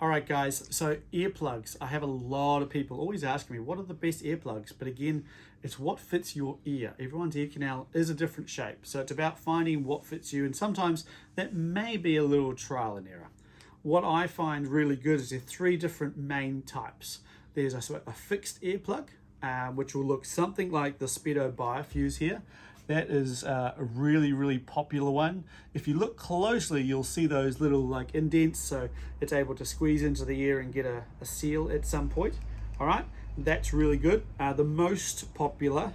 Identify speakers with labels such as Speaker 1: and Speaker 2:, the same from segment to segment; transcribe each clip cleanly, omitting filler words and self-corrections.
Speaker 1: All right, guys, so earplugs. I have a lot of people always asking me, what are the best earplugs? But again, it's what fits your ear. Everyone's ear canal is a different shape. So it's about finding what fits you. And sometimes that may be a little trial and error. What I find really good is there are three different main types. There's a fixed earplug, which will look something like the Speedo Biofuse here. That is a really, really popular one. If you look closely, you'll see those little like indents, so it's able to squeeze into the ear and get a seal at some point. All right, that's really good. The most popular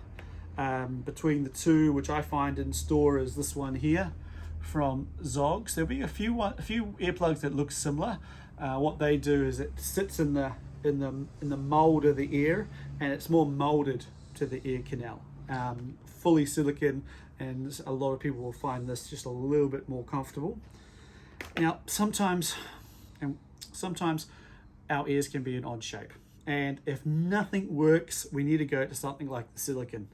Speaker 1: between the two, which I find in store, is this one here from Zogs. There'll be a few earplugs that look similar. What they do is it sits in the mold of the ear, and it's more molded to the ear canal. Fully silicone, and a lot of people will find this just a little bit more comfortable. Now, sometimes our ears can be an odd shape, and if nothing works, we need to go to something like the silicone.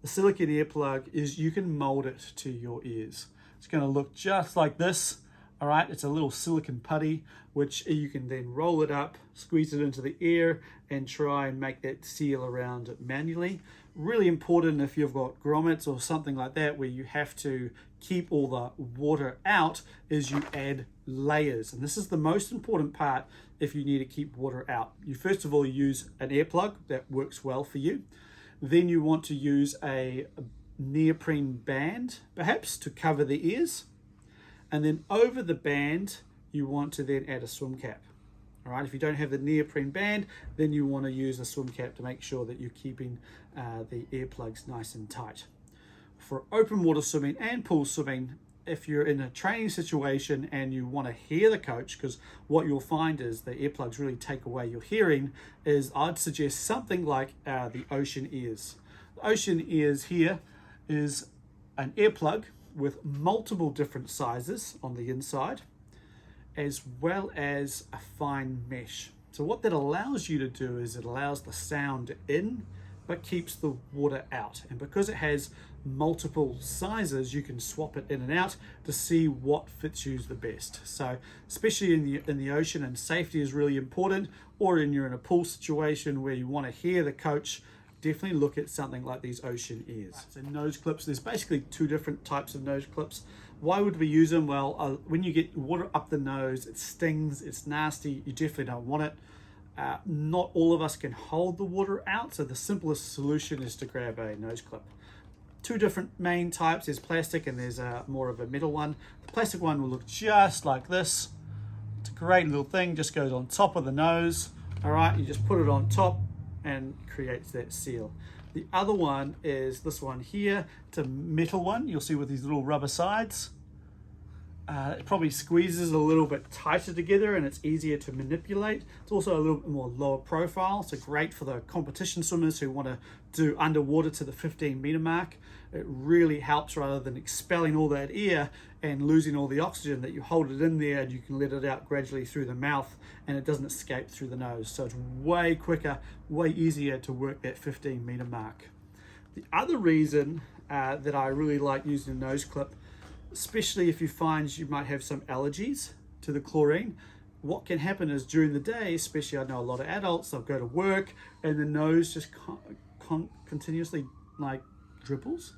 Speaker 1: The silicone earplug is, you can mold it to your ears. It's going to look just like this. All right, it's a little silicone putty, which you can then roll it up, squeeze it into the ear, and try and make that seal around it manually. Really important if you've got grommets or something like that where you have to keep all the water out, is you add layers. And this is the most important part if you need to keep water out. You first of all use an earplug that works well for you. Then you want to use a neoprene band, perhaps, to cover the ears. And then over the band, you want to then add a swim cap. All right, if you don't have the neoprene band, then you want to use a swim cap to make sure that you're keeping the earplugs nice and tight. For open water swimming and pool swimming, if you're in a training situation and you want to hear the coach, because what you'll find is the earplugs really take away your hearing, is I'd suggest something like the Ocean Ears. The Ocean Ears here is an earplug with multiple different sizes on the inside, as well as a fine mesh. So what that allows you to do is it allows the sound in, but keeps the water out. And because it has multiple sizes, you can swap it in and out to see what fits you the best. So especially in the ocean, and safety is really important, or you're in a pool situation where you want to hear the coach, definitely look at something like these Ocean Ears. So nose clips, there's basically two different types of nose clips. Why would we use them? Well, when you get water up the nose, it stings, it's nasty, you definitely don't want it. Not all of us can hold the water out, so the simplest solution is to grab a nose clip. Two different main types, there's plastic and there's more of a metal one. The plastic one will look just like this. It's a great little thing, just goes on top of the nose. All right, you just put it on top and creates that seal. The other one is this one here. It's a metal one, you'll see with these little rubber sides. It probably squeezes a little bit tighter together and it's easier to manipulate. It's also a little bit more lower profile, so great for the competition swimmers who want to do underwater to the 15-meter mark. It really helps, rather than expelling all that air and losing all the oxygen, that you hold it in there and you can let it out gradually through the mouth and it doesn't escape through the nose. So it's way quicker, way easier to work that 15-meter mark. The other reason that I really like using a nose clip, especially if you find you might have some allergies to the chlorine, what can happen is during the day, especially I know a lot of adults, they'll go to work and the nose just continuously like dribbles.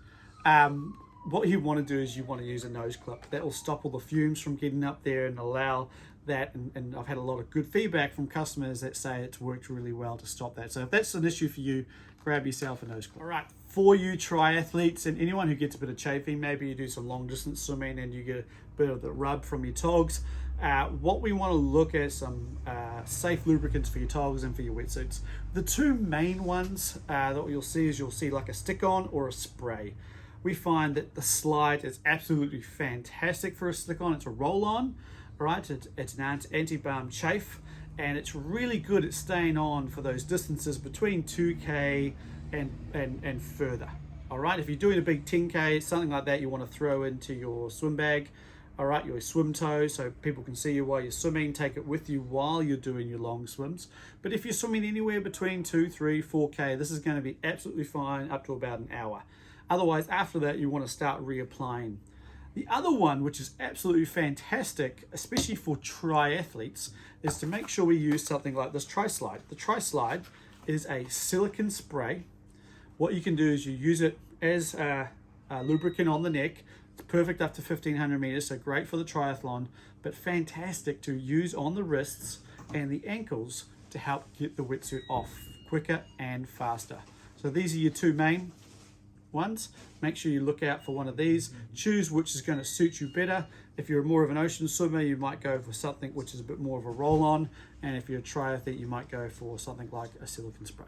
Speaker 1: What you want to do is you want to use a nose clip. That will stop all the fumes from getting up there and allow that, and I've had a lot of good feedback from customers that say it's worked really well to stop that. So if that's an issue for you, grab yourself a nose clip. All right, for you triathletes and anyone who gets a bit of chafing, maybe you do some long distance swimming and you get a bit of the rub from your togs, what we want to look at some safe lubricants for your togs and for your wetsuits. The two main ones that you'll see like a stick-on or a spray. We find that the Slide is absolutely fantastic for a stick-on. It's a roll-on, right? It's an Anti-Chafe, and it's really good at staying on for those distances between 2K and further. All right, if you're doing a big 10K, something like that, you want to throw into your swim bag, all right, your swim toe, so people can see you while you're swimming. Take it with you while you're doing your long swims. But if you're swimming anywhere between 2, 3, 4K, this is going to be absolutely fine up to about an hour. Otherwise, after that, you want to start reapplying. The other one, which is absolutely fantastic, especially for triathletes, is to make sure we use something like this Tri-Slide. The Tri-Slide is a silicone spray. What you can do is you use it as a lubricant on the neck. It's perfect up to 1500 meters, so great for the triathlon, but fantastic to use on the wrists and the ankles to help get the wetsuit off quicker and faster. So these are your two main ones. Make sure you look out for one of these. Choose which is going to suit you better. If you're more of an ocean swimmer, you might go for something which is a bit more of a roll-on, and if you're a triathlete, you might go for something like a silicone spray.